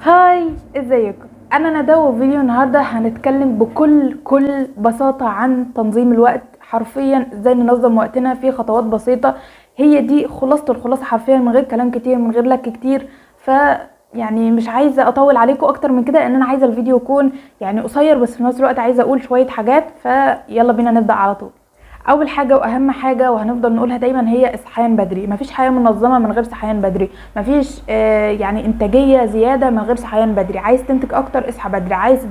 هاي، ازيكم؟ انا ندى، وفيديو النهارده هنتكلم بكل بساطه عن تنظيم الوقت. حرفيا ازاي ننظم وقتنا في خطوات بسيطه. هي دي خلاصه الخلاصه حرفيا، من غير كلام كتير، من غير لك كتير. يعني مش عايزه اطول عليكم اكتر من كده، ان انا عايزه الفيديو يكون يعني قصير، بس في نفس الوقت عايزه اقول شويه حاجات. فيلا بينا نبدا على طول. اول حاجه واهم حاجه وهنفضل نقولها دايما هي الصحيان بدري. مفيش حياه منظمه من غير صحيان بدري. مفيش يعني انتاجيه زياده من غير صحيان بدري. عايز تنتج اكتر اصحى بدري. عايز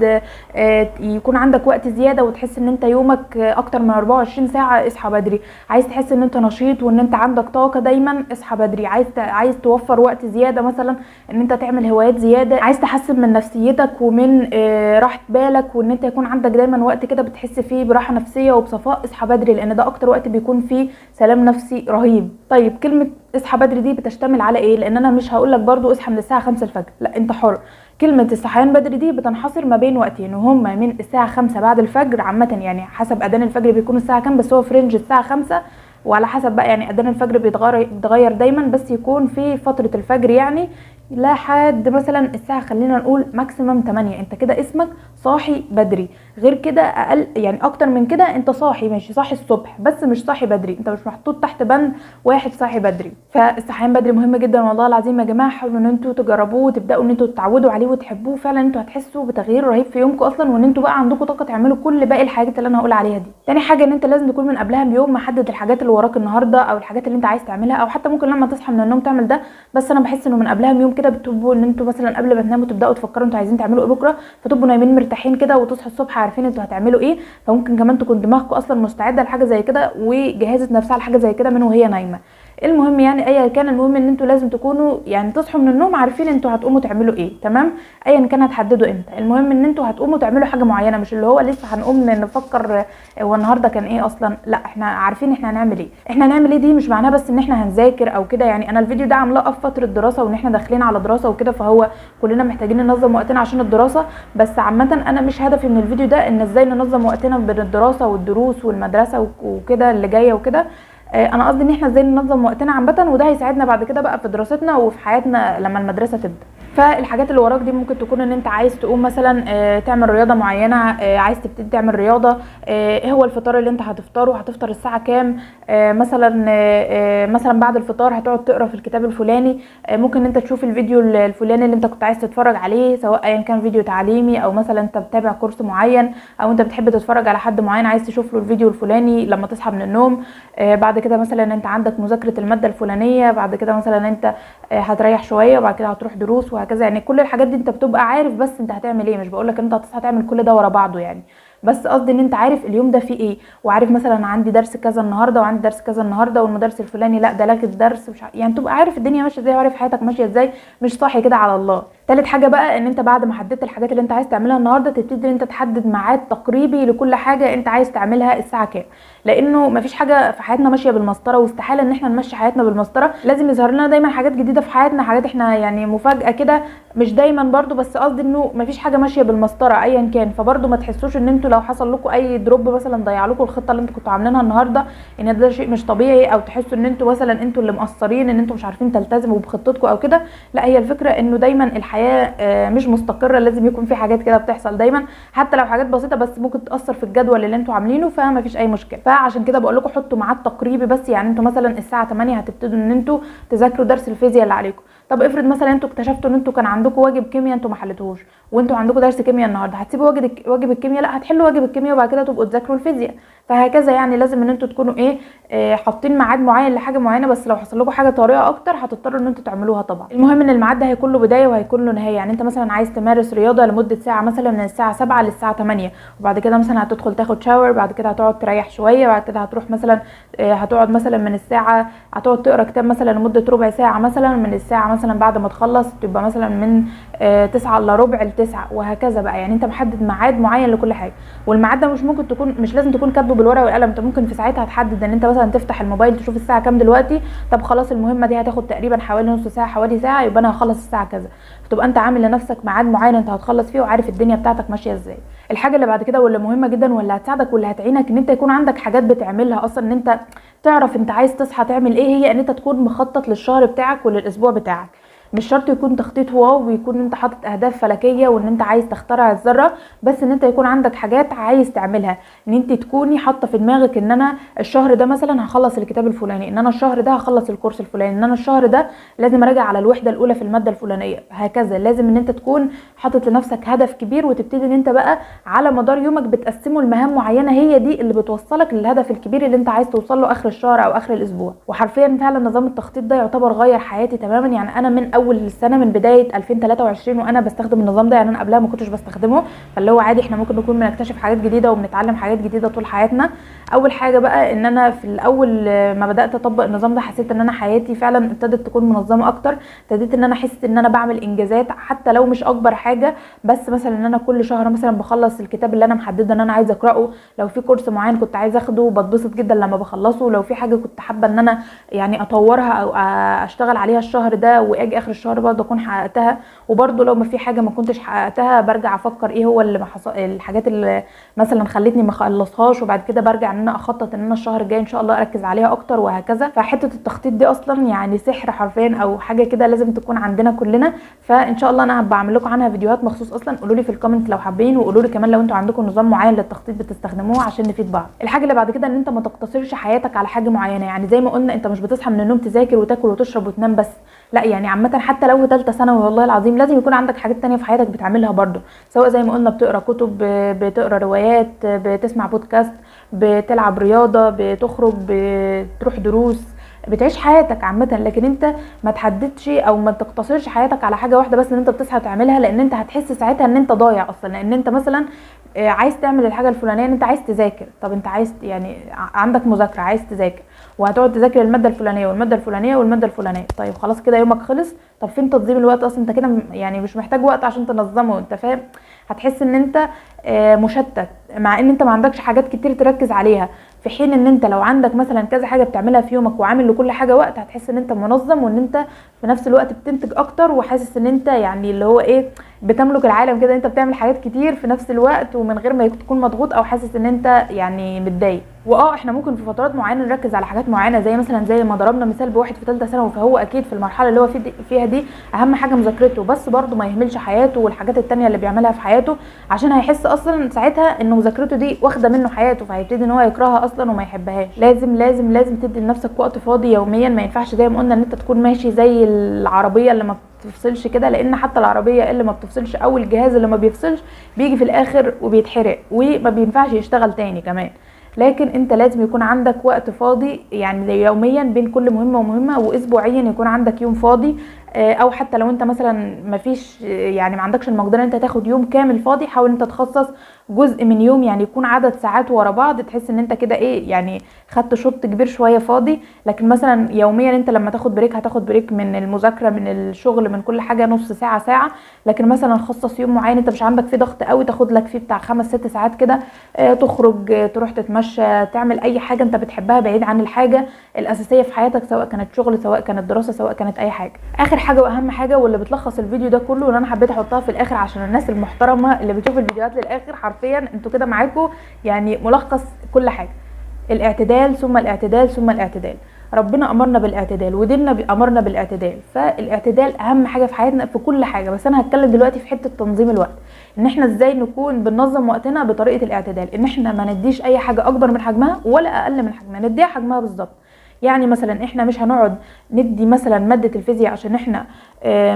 يكون عندك وقت زياده وتحس ان انت يومك اكتر من 24 ساعه، اصحى بدري. عايز تحس ان انت نشيط وان انت عندك طاقه دايما، اصحى بدري. عايز توفر وقت زياده، مثلا ان انت تعمل هوايات زياده. عايز تحسن من نفسيتك ومن راحه بالك، وان انت يكون عندك دايما وقت كده بتحس فيه براحه نفسيه وبصفاء، اصحى بدري، لان ده اكتر وقت بيكون فيه سلام نفسي رهيب. طيب، كلمه اصحى بدري دي بتشتمل على ايه؟ لان انا مش هقول لك برضو اصحى من الساعه 5 الفجر، لا، انت حر. كلمه الصحيان بدري دي بتنحصر ما بين وقتين، وهما من الساعه 5 بعد الفجر عامه، يعني حسب اذان الفجر بيكون الساعه كام، بس هو في رينج الساعه 5. وعلى حسب بقى، يعني اذان الفجر بيتغير دايما، بس يكون في فتره الفجر يعني لحد مثلا الساعه، خلينا نقول ماكسيمم 8. انت كده اسمك صاحي بدري. غير كده اقل، يعني اكتر من كده انت صاحي، ماشي، صاحي الصبح بس مش صاحي بدري. انت مش محطوط تحت بند واحد صاحي بدري. فالصحيان بدري مهم جدا، والله العظيم يا جماعه حاولوا ان انتوا تجربوه وتبداوا ان انتوا تتعودوا عليه وتحبوه. فعلا انتوا هتحسوا بتغيير رهيب في يومكم اصلا، وان انتوا بقى عندكم طاقه تعملوا كل باقي الحاجات اللي انا هقول عليها دي. تاني حاجه، ان انت لازم تكون من قبلها بيوم محدد الحاجات اللي وراك النهارده، او الحاجات اللي انت عايز تعملها، او حتى ممكن لما تصحى من النوم تعمل ده. بس انا بحس انه من قبلها بيوم كده بتبقوا ان انتوا مثلا قبل ما تناموا تبداوا تفكروا انتوا عايزين تعملوا ايه بكره، فتبقوا نايمين مرتاحين كده، وتصحوا الصبح عارفين انتوا هتعملوا ايه. فممكن كمان تكون دماغكم اصلا مستعده لحاجه زي كده، وجهزت نفسها لحاجه زي كده من وهي نايمه. المهم يعني ايا كان، المهم ان انتوا لازم تكونوا يعني تصحوا من النوم عارفين انتوا هتقوموا تعملوا ايه، تمام؟ ايا كان هتحددوا امتى، المهم ان انتوا هتقوموا تعملوا حاجه معينه، مش اللي هو لسه هنقوم نفكر هو النهارده كان ايه اصلا. لا، احنا عارفين احنا هنعمل ايه. احنا هنعمل ايه دي مش معناها بس ان احنا هنذاكر او كده. يعني انا الفيديو ده عاملاه في فتره دراسه، وان احنا داخلين على دراسه وكده، فهو كلنا محتاجين ننظم وقتنا عشان الدراسه. بس عامه انا مش هدفي من الفيديو ده ان ازاي ننظم وقتنا بين الدراسه والدروس والمدرسه وكده اللي جايه وكده. انا قصدي ان احنا ازاي ننظم وقتنا عامه، وده هيساعدنا بعد كده بقى في دراستنا وفي حياتنا لما المدرسه تبدا. فالحاجات اللي وراك دي ممكن تكون ان انت عايز تقوم مثلا تعمل رياضه معينه، عايز تبتدي تعمل رياضه. ايه هو الفطار اللي انت هتفطره؟ هتفطر الساعه كام؟ مثلا بعد الفطار هتقعد تقرا في الكتاب الفلاني. ممكن انت تشوف الفيديو الفلاني اللي انت كنت عايز تتفرج عليه، سواء ايا كان فيديو تعليمي، او مثلا انت بتابع كورس معين، او انت بتحب تتفرج على حد معين عايز تشوف له الفيديو الفلاني لما تصحى من النوم. بعد كده مثلا انت عندك مذاكره الماده الفلانيه، بعد كده مثلا انت هتريح شويه، وبعد كده هتروح دروس، وهكذا. يعني كل الحاجات دي انت بتبقى عارف، بس انت هتعمل ايه. مش بقولك انت هتصحى تعمل كل ده ورا بعضه يعني، بس قصدي ان انت عارف اليوم ده فيه ايه، وعارف مثلا عندي درس كذا النهارده، وعندي درس كذا النهارده، والمدرس الفلاني لا ده لك الدرس، مش يعني تبقى عارف الدنيا ماشيه ازاي، وعارف حياتك ماشيه ازاي، مش صاحي كده على الله. تالت حاجه بقى، ان انت بعد ما حددت الحاجات اللي انت عايز تعملها النهارده، تبتدي ان انت تحدد ميعاد تقريبي لكل حاجه انت عايز تعملها الساعه كام. لانه مفيش حاجه في حياتنا ماشيه بالمسطره، واستحاله ان احنا نمشي حياتنا بالمسطره. لازم يظهر لنا دايما حاجات جديده في حياتنا، حاجات احنا يعني مفاجاه كده، مش دايما برضو، بس قصدي انه مفيش حاجه ماشيه بالمسطره ايا كان. فبرضو ما تحسوش ان انتوا لو حصل لكم اي دروب مثلا ضيع لكم الخطه اللي انتوا كنتوا عاملينها النهارده، ان ده شيء مش طبيعي، او تحسوا ان انتوا مثلا انتوا اللي مقصرين، ان انتوا مش عارفين تلتزموا بخطتكم او كده. لا، هي الفكره انه دايما الحياه مش مستقره، لازم يكون في حاجات كده بتحصل دايما، حتى لو حاجات بسيطه بس ممكن تاثر في الجدول اللي انتوا عاملينه، فما فيش اي مشكله. فعشان كده بقول لكم حطوا ميعاد تقريبي بس. يعني انتوا مثلا الساعه 8 هتبتدوا ان انتوا تذاكروا درس الفيزياء اللي عليكم. طب افرض مثلا انتوا اكتشفتوا ان انتوا كان عندكم واجب كيمياء انتوا ما حليتوهوش، وانتوا عندكم درس كيمياء النهارده، هتسيبوا واجب الكيمياء؟ لا، هتحلوا واجب الكيمياء وبعد كده تبقوا تذاكروا الفيزياء. فهكذا يعني لازم ان انتوا تكونوا ايه حاطين ميعاد معين لحاجه معينه، بس لو حصل لكم حاجه طارئه اكتر هتضطروا ان انتوا تعملوها طبعا. المهم ان الميعاد ده هيكون له بدايه وهيكون له نهايه. يعني انت مثلا عايز تمارس رياضه لمده ساعه، مثلا من الساعه 7 للساعه 8، وبعد كده مثلا هتدخل تاخد شاور، بعد كده هتقعد تريح شويه، بعد كده هتروح مثلا هتقعد مثلا من الساعه، هتقعد تقرا كتاب مثلا لمده ربع ساعه، مثلا من الساعه مثلا بعد ما تخلص تبقى مثلا من 9 الا ربع ل9، وهكذا بقى. يعني انت محدد ميعاد معين لكل حاجه، والميعاد ده مش لازم تكون كاتبه بالورقه والقلم. انت ممكن في ساعتها تحدد ان انت مثلا تفتح الموبايل تشوف الساعه كام دلوقتي. طب خلاص، المهمه دي هتاخد تقريبا حوالي نص ساعه، حوالي ساعه، يبقى انا هخلص الساعه كذا. فتبقى انت عامل لنفسك ميعاد معين انت هتخلص فيه، وعارف الدنيا بتاعتك ماشيه ازاي. الحاجه اللي بعد كده واللي مهمه جدا واللي هتساعدك واللي هتعينك، ان انت يكون عندك حاجات بتعملها اصلا، ان انت تعرف انت عايز تصحى تعمل ايه، هي ان انت تكون مخطط للشهر بتاعك وللاسبوع بتاعك. مش شرط يكون تخطيط واو ويكون انت حاطط اهداف فلكيه وان انت عايز تخترع الذره، بس ان انت يكون عندك حاجات عايز تعملها، ان انت تكوني حاطه في دماغك ان انا الشهر ده مثلا هخلص الكتاب الفلاني، ان انا الشهر ده هخلص الكورس الفلاني، ان انا الشهر ده لازم اراجع على الوحده الاولى في الماده الفلانيه، هكذا. لازم ان انت تكون حاطط لنفسك هدف كبير، وتبتدي ان انت بقى على مدار يومك بتقسمه لمهام معينه، هي دي اللي بتوصلك للهدف الكبير اللي انت عايز توصل له اخر الشهر او اخر الاسبوع. وحرفيا فعلا نظام التخطيط ده يعتبر غير حياتي تماما. يعني انا من اول السنه، من بدايه 2023 وانا بستخدم النظام ده. يعني انا قبلها ما كنتش بستخدمه، فاللي هو عادي، احنا ممكن نكون بنكتشف حاجات جديده وبنتعلم حاجات جديده طول حياتنا. اول حاجه بقى ان انا في الاول ما بدات اطبق النظام ده، حسيت ان انا حياتي فعلا ابتدت تكون منظمه اكتر. ابتديت ان انا احس ان انا بعمل انجازات حتى لو مش اكبر حاجه، بس مثلا ان انا كل شهر مثلا بخلص الكتاب اللي انا محدده ان انا عايزه اقراه. لو في كورس معين كنت عايزه اخده بتبسط جدا لما بخلصه. لو في حاجه كنت حابه ان انا يعني اطورها او اشتغل عليها الشهر ده، واجي اخر الشهر برضه اكون حققتها. وبرضه لو ما في حاجه ما كنتش حققتها برجع افكر ايه هو اللي الحاجات اللي مثلا خلتني ما اخلصهاش، وبعد كده برجع ان انا اخطط ان انا الشهر الجاي ان شاء الله اركز عليها اكتر، وهكذا. فحته التخطيط دي اصلا يعني سحر حرفيا، او حاجه كده لازم تكون عندنا كلنا. فان شاء الله انا بعمل لكم عنها فيديوهات مخصوص اصلا. قولوا لي في الكومنت لو حابين، وقولوا لي كمان لو انتوا عندكم نظام معين للتخطيط بتستخدموه عشان نفيد بعض. الحاجه اللي بعد كده ان انت ما تقتصرش حياتك على حاجه معينه. يعني زي ما قلنا، انت مش بتصحى من النوم تذاكر وتاكل وتشرب وتنام بس، لا. يعني عامه حتى لو ثالثه ثانوي والله العظيم لازم يكون عندك حاجات تانية في حياتك بتعملها برضو، سواء زي ما قلنا بتقرا كتب، بتقرا روايات، بتسمع بودكاست، بتلعب رياضه، بتخرج، بتروح دروس، بتعيش حياتك عامه. لكن انت ما تحددش او ما تقتصرش حياتك على حاجه واحده بس ان انت بتصحى تعملها، لان انت هتحس ساعتها ان انت ضايع اصلا. لان انت مثلا عايز تعمل الحاجه الفلانيه، انت عايز تذاكر، طب انت عايز يعني عندك مذاكره عايز تذاكر، وهتقعد تذاكر الماده الفلانيه والماده الفلانيه والماده الفلانيه. طيب خلاص كده يومك خلص. طب فين تنظيم الوقت اصلا؟ انت كده يعني مش محتاج وقت عشان تنظمه، انت فاهم؟ هتحس ان انت مشتت، مع ان انت ما عندكش حاجات كتير تركز عليها. في حين ان انت لو عندك مثلا كذا حاجه بتعملها في يومك وعامل لكل حاجه وقت، هتحس ان انت منظم، وان انت في نفس الوقت بتنتج اكتر، وحاسس ان انت يعني اللي هو ايه، بتملك العالم كده. انت بتعمل حاجات كتير في نفس الوقت ومن غير ما تكون مضغوط او حاسس ان انت يعني متضايق. احنا ممكن في فترات معينه نركز على حاجات معينه، زي مثلا زي ما ضربنا مثال بواحد في ثالثه ثانوي، فهو اكيد في المرحله اللي هو فيها دي اهم حاجه مذاكرته، بس برده ما يهملش حياته والحاجات التانية اللي بيعملها في حياته، عشان هيحس اصلا ساعتها ان مذاكرته دي واخده منه حياته، فهيبتدي ان هو يكرهها اصلا وما يحبهاش. لازم لازم لازم تدي لنفسك وقت فاضي يوميا. ما ينفعش زي ما قلنا ان انت تكون ماشي زي العربيه اللي ما بتفصلش كده، لان حتى العربيه اللي ما بتفصلش او الجهاز اللي ما بيفصلش بيجي في الاخر وبيتحرق وما بينفعش يشتغل تاني كمان. لكن انت لازم يكون عندك وقت فاضي، يعني يوميا بين كل مهمه ومهمه، واسبوعيا يكون عندك يوم فاضي. او حتى لو انت مثلا مفيش يعني ما عندكش المقدره انت تاخد يوم كامل فاضي، حاول انت تخصص جزء من يوم، يعني يكون عدد ساعات ورا بعض، تحس ان انت كده ايه يعني خدت شوط كبير شويه فاضي. لكن مثلا يوميا انت لما تاخد بريك هتاخد بريك من المذاكره من الشغل من كل حاجه نص ساعه ساعه. لكن مثلا خصص يوم معين انت مش عندك فيه ضغط قوي، تاخد لك فيه بتاع 5-6 ساعات كده، تخرج، تروح تتمشى، تعمل اي حاجه انت بتحبها بعيد عن الحاجه الاساسيه في حياتك، سواء كانت شغل، سواء كانت دراسه، سواء كانت اي حاجه. اخر حاجه واهم حاجه واللي بتلخص الفيديو ده كله، وانا حبيت احطها في الاخر عشان الناس المحترمه اللي بتشوف الفيديوهات للاخر، حرفيا انتوا كده معاكم يعني ملخص كل حاجه: الاعتدال ثم الاعتدال ثم الاعتدال. ربنا امرنا بالاعتدال وديننا امرنا بالاعتدال، فالاعتدال اهم حاجه في حياتنا في كل حاجه. بس انا هتكلم دلوقتي في حته تنظيم الوقت، ان احنا ازاي نكون بننظم وقتنا بطريقه الاعتدال، ان احنا ما نديش اي حاجه اكبر من حجمها ولا اقل من حجمها، نديها حجمها بالظبط. يعني مثلا احنا مش هنقعد ندي مثلا ماده الفيزياء عشان احنا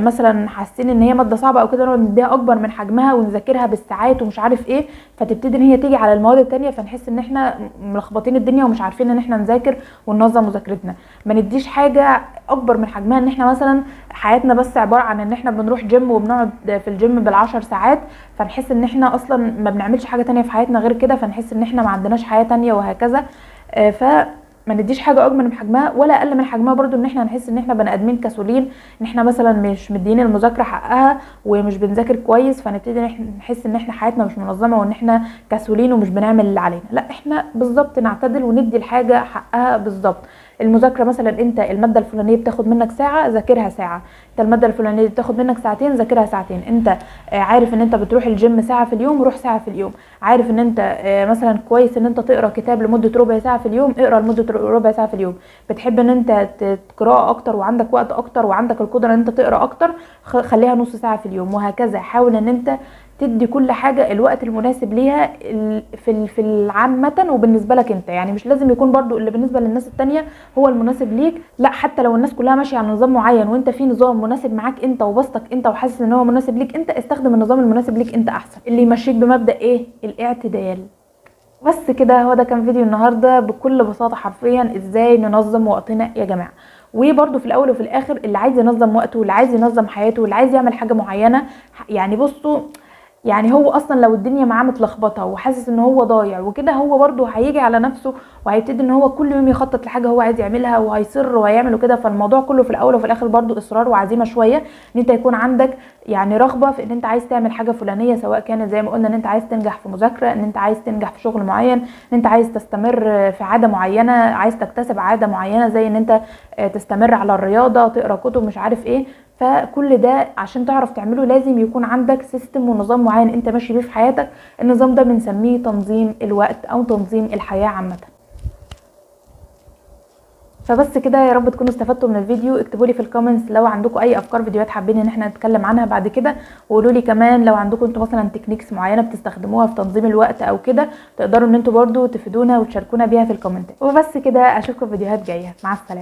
مثلا حاسين ان هي ماده صعبه او كده، نقعد نديها اكبر من حجمها ونذاكرها بالساعات ومش عارف ايه، فتبتدي ان هي تيجي على المواد التانية، فنحس ان احنا ملخبطين الدنيا ومش عارفين ان احنا نذاكر وننظم مذاكرتنا. ما نديش حاجه اكبر من حجمها، ان احنا مثلا حياتنا بس عباره عن ان احنا بنروح جيم وبنقعد في الجيم بال10 ساعات، فنحس ان احنا اصلا ما بنعملش حاجه تانية في حياتنا غير كده، فنحس ان احنا ما عندناش حياه تانية وهكذا. ما نديش حاجه اكبر من حجمها ولا اقل من حجمها برضو، ان احنا نحس ان احنا بني ادمين كسولين، ان احنا مثلا مش مدين المذاكره حقها ومش بنذاكر كويس، فنبتدي نحس ان احنا حياتنا مش منظمه وان احنا كسولين ومش بنعمل اللي علينا. لا، احنا بالظبط نعتدل وندي الحاجه حقها بالظبط. المذاكره مثلا انت الماده الفلانيه بتاخد منك ساعه، ذاكرها ساعه. انت الماده الفلانيه بتاخد منك ساعتين، ذاكرها ساعتين. انت عارف ان انت بتروح الجيم ساعه في اليوم، روح ساعه في اليوم. عارف ان انت مثلا كويس ان انت تقرا كتاب لمده ربع ساعه في اليوم، اقرا لمده ربع ساعه في اليوم. بتحب ان انت تقرا اكتر وعندك وقت اكتر وعندك القدره ان انت تقرا اكتر، خليها نص ساعه في اليوم. وهكذا حاول ان انت تدي كل حاجه الوقت المناسب ليها في العامه وبالنسبه لك انت. يعني مش لازم يكون برضو اللي بالنسبه للناس التانية هو المناسب ليك، لا، حتى لو الناس كلها ماشيه على نظام معين وانت في نظام مناسب معاك انت وبسطك انت وحاسس ان هو مناسب ليك انت، استخدم النظام المناسب ليك انت احسن، اللي يمشيك بمبدأ ايه؟ الاعتدال. بس كده، هو ده كان فيديو النهارده بكل بساطه حرفيا ازاي ننظم وقتنا يا جماعه. وبرده في الاول وفي الاخر اللي عايز ينظم وقته واللي عايز ينظم حياته واللي عايز يعمل حاجه معينه، يعني بصوا، يعني هو اصلا لو الدنيا معاه متلخبطه وحاسس ان هو ضايع وكده، هو برده هيجي على نفسه وهيبتدي ان هو كل يوم يخطط لحاجه هو عايز يعملها وهيصر وهيعمل وكده. فالموضوع كله في الاول وفي الاخر برده اصرار وعزيمه شويه، ان انت يكون عندك يعني رغبه في ان انت عايز تعمل حاجه فلانيه، سواء كانت زي ما قلنا ان انت عايز تنجح في مذاكره، ان انت عايز تنجح في شغل معين، ان انت عايز تستمر في عاده معينه، عايز تكتسب عاده معينه زي ان انت تستمر على الرياضه، تقرا كتب، مش عارف ايه. فكل ده عشان تعرف تعمله لازم يكون عندك سيستم ونظام معين انت ماشي بيه في حياتك. النظام ده بنسميه تنظيم الوقت او تنظيم الحياه عامه. فبس كده، يا رب تكونوا استفدتوا من الفيديو. اكتبوا لي في الكومنتس لو عندكم اي افكار فيديوهات حابين ان احنا نتكلم عنها بعد كده، وقولوا لي كمان لو عندكم انتوا مثلا تكنيكس معينه بتستخدموها في تنظيم الوقت او كده، تقدروا ان انتوا برضو تفيدونا وتشاركونا بيها في الكومنتات. وبس كده، اشوفكم في فيديوهات جايه. مع السلامه.